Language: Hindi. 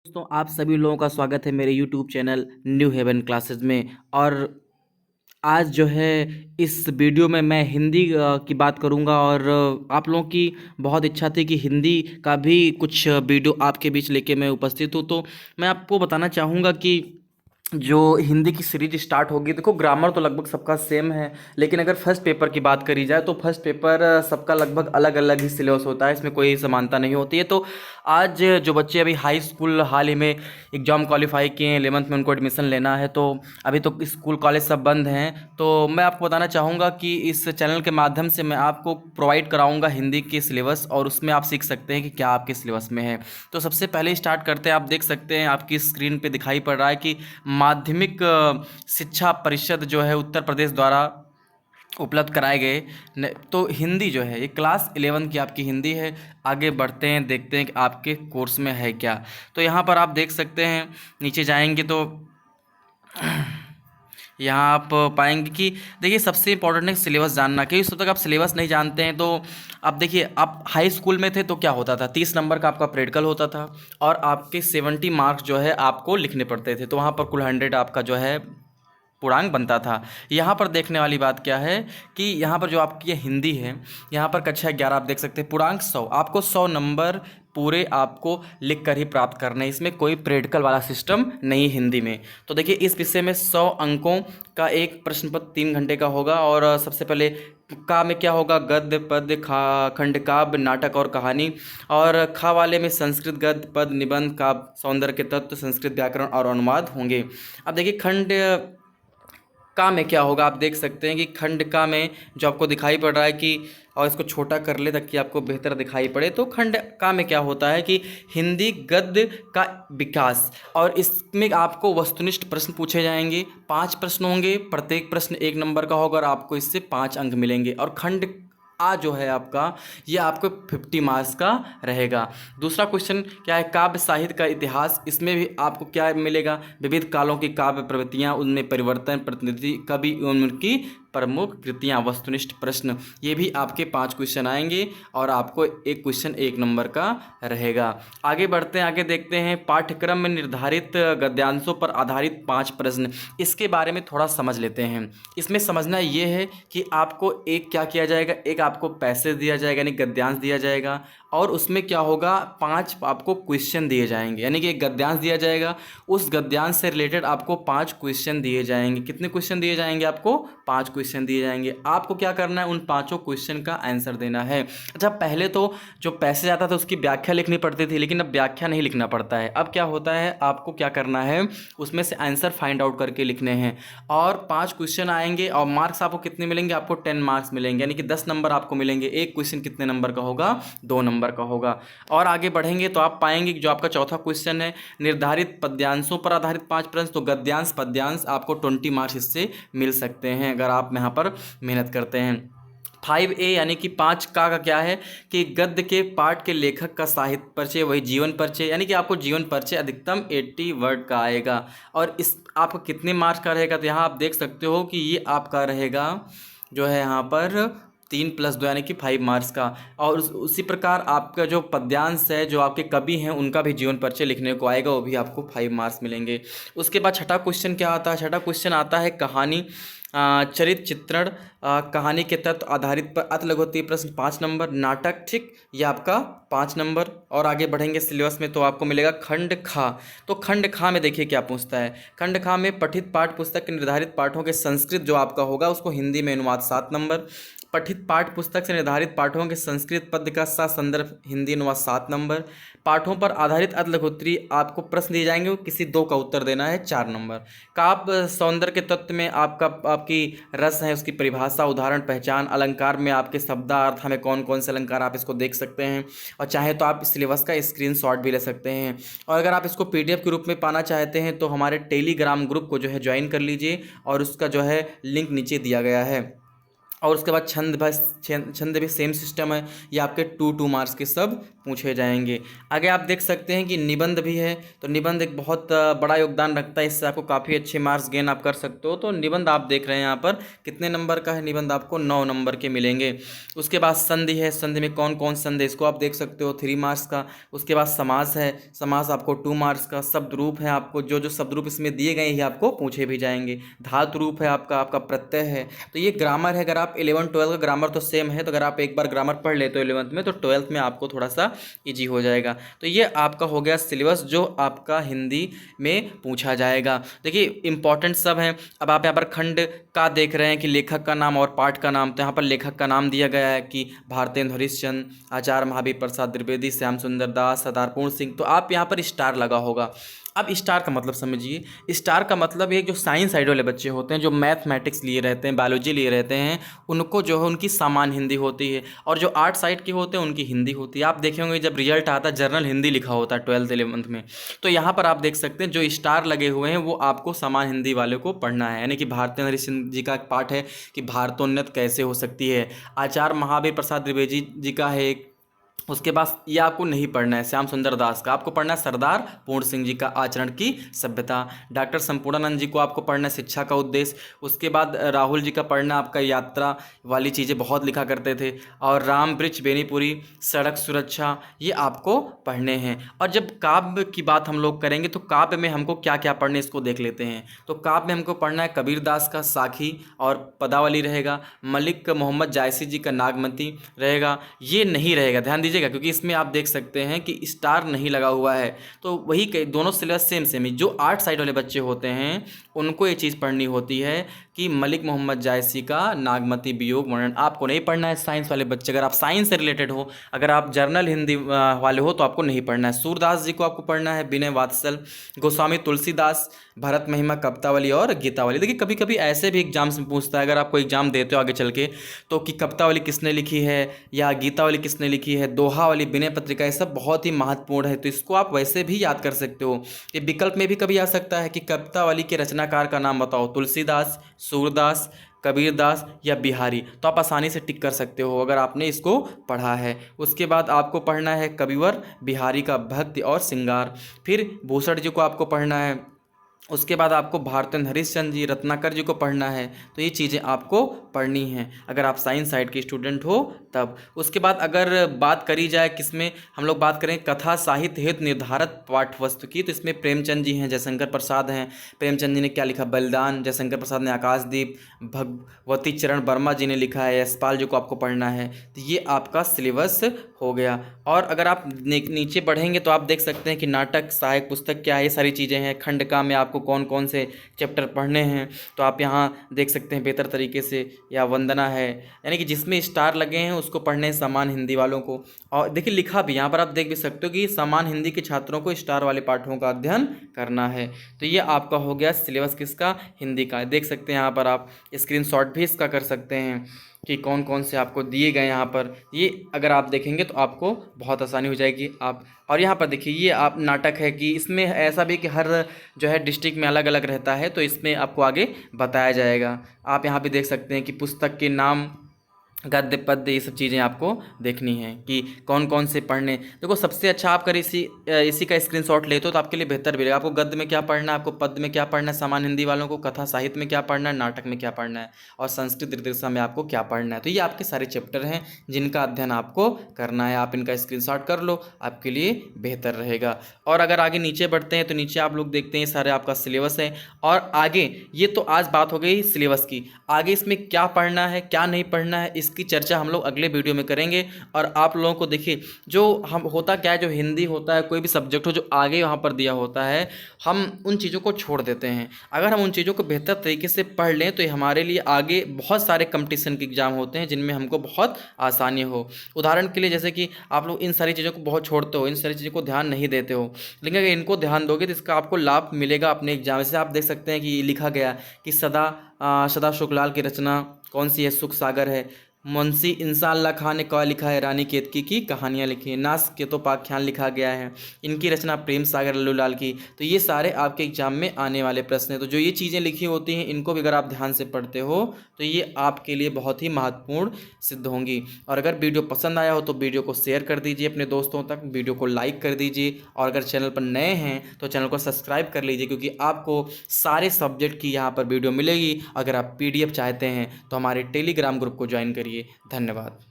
दोस्तों, आप सभी लोगों का स्वागत है मेरे YouTube channel New Heaven Classes में। और आज जो है इस वीडियो में मैं हिंदी की बात करूंगा। और आप लोगों की बहुत इच्छा थी कि हिंदी का भी कुछ वीडियो आपके बीच लेके मैं उपस्थित हूँ। तो मैं आपको बताना चाहूँगा कि जो हिंदी की सीरीज स्टार्ट होगी, देखो ग्रामर तो लगभग सबका सेम है, लेकिन अगर फर्स्ट पेपर की बात करी जाए तो फर्स्ट पेपर सबका लगभग अलग अलग ही सिलेबस होता है, इसमें कोई समानता नहीं होती है। तो आज जो बच्चे अभी हाई स्कूल हाल ही में एग्ज़ाम क्वालिफाई किए हैं, 11th में उनको एडमिशन लेना है, तो अभी तो स्कूल कॉलेज सब बंद हैं। तो मैं आपको बताना चाहूँगा कि इस चैनल के माध्यम से मैं आपको प्रोवाइड कराऊँगा हिंदी की सिलेबस, और उसमें आप सीख सकते हैं कि क्या आपके सिलेबस में है। तो सबसे पहले स्टार्ट करते हैं। आप देख सकते हैं आपकी स्क्रीन पे दिखाई पड़ रहा है कि माध्यमिक शिक्षा परिषद जो है उत्तर प्रदेश द्वारा उपलब्ध कराए गए तो हिंदी जो है ये क्लास 11 की आपकी हिंदी है। आगे बढ़ते हैं, देखते हैं कि आपके कोर्स में है क्या। तो यहाँ पर आप देख सकते हैं, नीचे जाएंगे तो यहाँ आप पाएंगे कि देखिए सबसे इंपॉर्टेंट है सिलेबस जानना, क्योंकि जब तक आप सिलेबस नहीं जानते हैं तो आप देखिए, आप हाई स्कूल में थे तो क्या होता था, 30 नंबर का आपका प्रैक्टिकल होता था और आपके 70 मार्क्स जो है आपको लिखने पड़ते थे, तो वहाँ पर कुल 100 आपका जो है पूर्णांक बनता था। यहाँ पर देखने वाली बात क्या है कि यहाँ पर जो आपकी ये हिंदी है, यहाँ पर कक्षा 11 आप देख सकते हैं पूर्णांक 100, आपको 100 नंबर पूरे आपको लिख कर ही प्राप्त करना है। इसमें कोई प्रैक्टिकल वाला सिस्टम नहीं हिंदी में। तो देखिए इस विषय में 100 अंकों का एक प्रश्न पत्र 3 घंटे का होगा। और सबसे पहले का में क्या होगा, गद्य पद्य खा खंड काव्य नाटक और कहानी। और खा वाले में संस्कृत गद्य पद निबंध काव्य सौंदर्य के तत्व संस्कृत व्याकरण और अनुवाद होंगे। अब देखिए खंड का में क्या होगा, आप देख सकते हैं कि खंड का में जो आपको दिखाई पड़ रहा है कि, और इसको छोटा कर ले ताकि आपको बेहतर दिखाई पड़े, तो खंड का में क्या होता है कि हिंदी गद्य का विकास। और इसमें आपको वस्तुनिष्ठ प्रश्न पूछे जाएंगे, 5 प्रश्न होंगे, प्रत्येक प्रश्न 1 नंबर का होगा और आपको इससे 5 अंक मिलेंगे। और खंड आ जो है आपका, ये आपको 50 मार्क्स का रहेगा। दूसरा क्वेश्चन क्या है, काव्य साहित्य का इतिहास। इसमें भी आपको क्या मिलेगा, विविध कालों की काव्य प्रवृत्तियाँ, उनमें परिवर्तन, प्रतिनिधि कवि, उनकी प्रमुख कृतियाँ, वस्तुनिष्ठ प्रश्न। ये भी आपके 5 क्वेश्चन आएंगे और आपको एक क्वेश्चन 1 नंबर का रहेगा। आगे बढ़ते हैं, आगे देखते हैं पाठ्यक्रम में निर्धारित गद्यांशों पर आधारित 5 प्रश्न। इसके बारे में थोड़ा समझ लेते हैं। इसमें समझना ये है कि आपको एक क्या किया जाएगा, एक आपको पैसे दिया जाएगा यानी गद्यांश दिया जाएगा, और उसमें क्या होगा 5 आपको क्वेश्चन दिए जाएंगे। यानी कि एक गद्यांश दिया जाएगा, उस गद्यांश से रिलेटेड आपको 5 क्वेश्चन दिए जाएंगे। कितने क्वेश्चन दिए जाएंगे, आपको 5 क्वेश्चन दिए जाएंगे। आपको क्या करना है, उन 5 क्वेश्चन का आंसर देना है। अच्छा, पहले तो जो पैसे आता था उसकी व्याख्या लिखनी पड़ती थी, लेकिन अब व्याख्या नहीं लिखना पड़ता है। अब क्या होता है, आपको क्या करना है, उसमें से आंसर फाइंड आउट करके लिखने हैं। और 5 क्वेश्चन आएंगे और मार्क्स आपको कितने मिलेंगे, आपको 10 मार्क्स मिलेंगे, यानी कि 10 नंबर आपको मिलेंगे। एक क्वेश्चन कितने नंबर का होगा, 2 नंबर का होगा। और आगे बढ़ेंगे तो आप पाएंगे कि जो आपका चौथा क्वेश्चन है, निर्धारित पद्यांशों पर आधारित 5 प्रश्न, तो गद्यांश पद्यांश आपको 20 मार्क्स इससे मिल सकते हैं अगर आप यहाँ पर मेहनत करते हैं। 5A यानी कि 5 का क्या है कि गद्य के पाठ के लेखक का साहित्य परिचय, वही जीवन परिचय, यानी कि आपको जीवन परिचय अधिकतम 80 वर्ड का आएगा। और इस आपको कितने मार्क्स का रहेगा, तो यहाँ आप देख सकते हो कि ये आपका रहेगा जो है यहाँ पर 3+2 यानी कि 5 मार्क्स का। और उसी प्रकार आपका जो पद्यांश है, जो आपके कवि हैं, उनका भी जीवन परिचय लिखने को आएगा, वो भी आपको 5 मार्क्स मिलेंगे। उसके बाद छठा क्वेश्चन क्या आता है, छठा क्वेश्चन आता है कहानी चरित्र चित्रण, कहानी के तत्व आधारित पर अत लघुत्तरीय प्रश्न 5 नंबर, नाटक, ठीक, ये आपका 5 नंबर। और आगे बढ़ेंगे सिलेबस में तो आपको मिलेगा खंड खा। तो खंड खा में देखिए क्या पूछता है, खंड खा में पठित पाठ पुस्तक के निर्धारित पाठों के संस्कृत जो आपका होगा उसको हिंदी में अनुवाद 7 नंबर, पठित पाठ पुस्तक से निर्धारित पाठों के संस्कृत पद्य का संदर्भ हिंदी अनुवाद 7 नंबर, पाठों पर आधारित अत लघुत्तरी आपको प्रश्न दिए जाएंगे, किसी 2 का उत्तर देना है, 4 नंबर। काव्य सौंदर्य के तत्व में आपकी रस है, उसकी परिभाषा, उदाहरण, पहचान, अलंकार में आपके शब्दार्थ, हमें कौन कौन से अलंकार, आप इसको देख सकते हैं। और चाहे तो आप सिलेबस का स्क्रीनशॉट भी ले सकते हैं। और अगर आप इसको PDF के रूप में पाना चाहते हैं तो हमारे टेलीग्राम ग्रुप को जो है ज्वाइन कर लीजिए, और उसका जो है लिंक नीचे दिया गया है। और उसके बाद छंद भी सेम सिस्टम है, ये आपके 2 मार्क्स के सब पूछे जाएंगे। आगे आप देख सकते हैं कि निबंध भी है, तो निबंध एक बहुत बड़ा योगदान रखता है, इससे आपको काफ़ी अच्छे मार्क्स गेन आप कर सकते हो। तो निबंध आप देख रहे हैं यहाँ पर कितने नंबर का है, निबंध आपको 9 नंबर के मिलेंगे। उसके बाद संधि है, संधि में कौन कौन संधि है इसको आप देख सकते हो, 3 मार्क्स का। उसके बाद समास है, समास आपको 2 मार्क्स का। शब्द रूप है, आपको जो जो शब्द रूप इसमें दिए गए हैं आपको पूछे भी जाएंगे। धातु रूप है आपका प्रत्यय है। तो ये ग्रामर है, अगर आप 11-12 का ग्रामर तो सेम है, तो अगर आप एक बार ग्रामर पढ़ लेते हो 11th में तो 12th में आपको थोड़ा सा इजी हो जाएगा। तो ये आपका हो गया सिलेबस जो आपका हिंदी में पूछा जाएगा। देखिए इंपॉर्टेंट सब हैं। अब आप यहाँ पर खंड का देख रहे हैं कि लेखक का नाम और पाठ का नाम, तो यहाँ पर लेखक का नाम दिया गया है कि भारतेंदु हरिश्चंद्र, आचार्य महावीर प्रसाद द्विवेदी, श्याम सुंदर दास, सरदार पूर्ण सिंह। तो आप यहाँ पर स्टार लगा होगा। अब स्टार का मतलब समझिए, स्टार का मतलब ये जो साइंस साइड वाले बच्चे होते हैं, जो मैथमेटिक्स लिए रहते हैं, बायोलॉजी लिए रहते हैं, उनको जो है उनकी सामान्य हिंदी होती है, और जो आर्ट साइड के होते हैं उनकी हिंदी होती है। आप देखे होंगे जब रिजल्ट आता है जनरल हिंदी लिखा होता है 12th 11th में, तो यहाँ पर आप देख सकते हैं जो स्टार लगे हुए हैं वो आपको सामान्य हिंदी वाले को पढ़ना है। यानी कि भारतेंदु हरिश्चंद्र जी का एक पाठ है कि भारतोन्नत कैसे हो सकती है, आचार्य महावीर प्रसाद द्विवेदी जी का है एक। उसके बाद ये आपको नहीं पढ़ना है श्याम सुंदर दास का, आपको पढ़ना है सरदार पूर्ण सिंह जी का आचरण की सभ्यता। डॉक्टर संपूर्णानंद जी को आपको पढ़ना है शिक्षा का उद्देश्य। उसके बाद राहुल जी का पढ़ना आपका यात्रा वाली चीज़ें बहुत लिखा करते थे। और राम वृक्ष बेनीपुरी, सड़क सुरक्षा, ये आपको पढ़ने हैं। और जब काव्य की बात हम लोग करेंगे तो काव्य में हमको क्या क्या पढ़ने इसको देख लेते हैं। तो काव्य में हमको पढ़ना है कबीर दास का साखी और पदावली रहेगा, मलिक मोहम्मद जायसी जी का नागमती रहेगा। ये नहीं रहेगा, ध्यान दीजिएगा, क्योंकि इसमें आप देख सकते हैं कि स्टार नहीं लगा हुआ है। तो वही दोनों सिलेबस सेम ही। जो आर्ट साइड वाले बच्चे होते हैं उनको ये चीज़ पढ़नी होती है कि मलिक मोहम्मद जायसी का नागमती वियोग वर्णन आपको नहीं पढ़ना है। साइंस वाले बच्चे, अगर आप साइंस से रिलेटेड हो, अगर आप जर्नल हिंदी वाले हो तो आपको नहीं पढ़ना है। सूरदास जी को आपको पढ़ना है, विनय वात्सल, गोस्वामी तुलसीदास, भरत महिमा, कवितावली और गीतावली। देखिए कभी कभी ऐसे भी एग्जाम्स में पूछता है, अगर आप कोई एग्जाम देते हो आगे चल के, तो कि कवितावली किसने लिखी है या गीतावली किसने लिखी है, दोहा वाली, विनय पत्रिका, ये सब बहुत ही महत्वपूर्ण है। तो इसको आप वैसे भी याद कर सकते हो। ये विकल्प में भी कभी आ सकता है कि कवितावली के रचनाकार का नाम बताओ, तुलसीदास, सूरदास, कबीरदास या बिहारी। तो आप आसानी से टिक कर सकते हो अगर आपने इसको पढ़ा है। उसके बाद आपको पढ़ना है कविवर बिहारी का भक्ति और श्रृंगार। फिर भूषण जी को आपको पढ़ना है। उसके बाद आपको भारतेंदु हरिश्चंद्र जी, रत्नाकर जी को पढ़ना है। तो ये चीज़ें आपको पढ़नी हैं अगर आप साइंस साइड के स्टूडेंट हो तब। उसके बाद अगर बात करी जाए किसमें, हम लोग बात करें कथा साहित्य हेतु निर्धारित पाठ्यवस्तु की, तो इसमें प्रेमचंद जी हैं, जयशंकर प्रसाद हैं। प्रेमचंद जी ने क्या लिखा, बलिदान। जयशंकर प्रसाद ने आकाशदीप। भगवती चरण वर्मा जी ने लिखा है, यशपाल जी को आपको पढ़ना है। तो ये आपका सिलेबस हो गया। और अगर आप नीचे बढ़ेंगे तो आप देख सकते हैं कि नाटक, सहायक पुस्तक क्या है, ये सारी चीज़ें हैं। खंडका में आपको कौन कौन से चैप्टर पढ़ने हैं तो आप यहाँ देख सकते हैं बेहतर तरीके से। या वंदना है, यानी कि जिसमें स्टार लगे हैं उसको पढ़ने हैं सामान्य हिंदी वालों को। और देखिए लिखा भी यहाँ पर आप देख भी सकते हो कि सामान्य हिंदी के छात्रों को स्टार वाले पाठों का अध्ययन करना है। तो ये आपका हो गया सिलेबस किसका, हिंदी का। देख सकते हैं यहाँ पर आप स्क्रीनशॉट भी इसका कर सकते हैं कि कौन कौन से आपको दिए गए यहाँ पर। ये अगर आप देखेंगे तो आपको बहुत आसानी हो जाएगी आप। और यहाँ पर देखिए ये आप नाटक है कि इसमें ऐसा भी कि हर जो है डिस्ट्रिक्ट में अलग अलग रहता है, तो इसमें आपको आगे बताया जाएगा। आप यहाँ पे देख सकते हैं कि पुस्तक के नाम, गद्य पद्य, ये सब चीज़ें आपको देखनी है कि कौन कौन से पढ़ने। देखो सबसे अच्छा आप अगर इसी का स्क्रीनशॉट लेते हो तो आपके लिए बेहतर भी रहेगा। आपको गद्य में क्या पढ़ना है, आपको पद्य में क्या पढ़ना है सामान्य हिंदी वालों को, कथा साहित्य में क्या पढ़ना है, नाटक में क्या पढ़ना है, और संस्कृत दिशा में आपको क्या पढ़ना है। तो ये आपके सारे चैप्टर हैं जिनका अध्ययन आपको करना है। आप इनका स्क्रीनशॉट कर लो, आपके लिए बेहतर रहेगा। और अगर आगे नीचे बढ़ते हैं तो नीचे आप लोग देखते हैं सारे आपका सिलेबस है। और आगे ये तो आज बात हो गई सिलेबस की, आगे इसमें क्या पढ़ना है क्या नहीं पढ़ना है इसकी चर्चा हम लोग अगले वीडियो में करेंगे। और आप लोगों को देखिए जो हम होता क्या है, जो हिंदी होता है कोई भी सब्जेक्ट हो जो आगे वहाँ पर दिया होता है, हम उन चीज़ों को छोड़ देते हैं। अगर हम उन चीज़ों को बेहतर तरीके से पढ़ लें तो ये हमारे लिए आगे बहुत सारे कंपटीशन के एग्जाम होते हैं जिनमें हमको बहुत आसानी हो। उदाहरण के लिए जैसे कि आप लोग इन सारी चीज़ों को बहुत छोड़ते हो, इन सारी चीज़ों को ध्यान नहीं देते हो, लेकिन अगर इनको ध्यान दोगे तो इसका आपको लाभ मिलेगा अपने एग्जाम से। आप देख सकते हैं कि लिखा गया कि सदा शुक्लाल की रचना कौन सी है? सुख सागर है। मुंशी इंसान अल्लाह खां ने क्या लिखा है? रानी केतकी की कहानियाँ लिखी हैं। नास के तो पाख्यान लिखा गया है। इनकी रचना प्रेम सागर लल्लूलाल की। तो ये सारे आपके एग्जाम में आने वाले प्रश्न हैं। तो जो ये चीज़ें लिखी होती हैं इनको भी अगर आप ध्यान से पढ़ते हो तो ये आपके लिए बहुत ही महत्वपूर्ण सिद्ध होंगी। और अगर वीडियो पसंद आया हो तो वीडियो को शेयर कर दीजिए अपने दोस्तों तक, वीडियो को लाइक कर दीजिए, और अगर चैनल पर नए हैं तो चैनल को सब्सक्राइब कर लीजिए, क्योंकि आपको सारे सब्जेक्ट की यहाँ पर वीडियो मिलेगी। अगर आप PDF चाहते हैं तो हमारे टेलीग्राम ग्रुप को ज्वाइन करिए। धन्यवाद।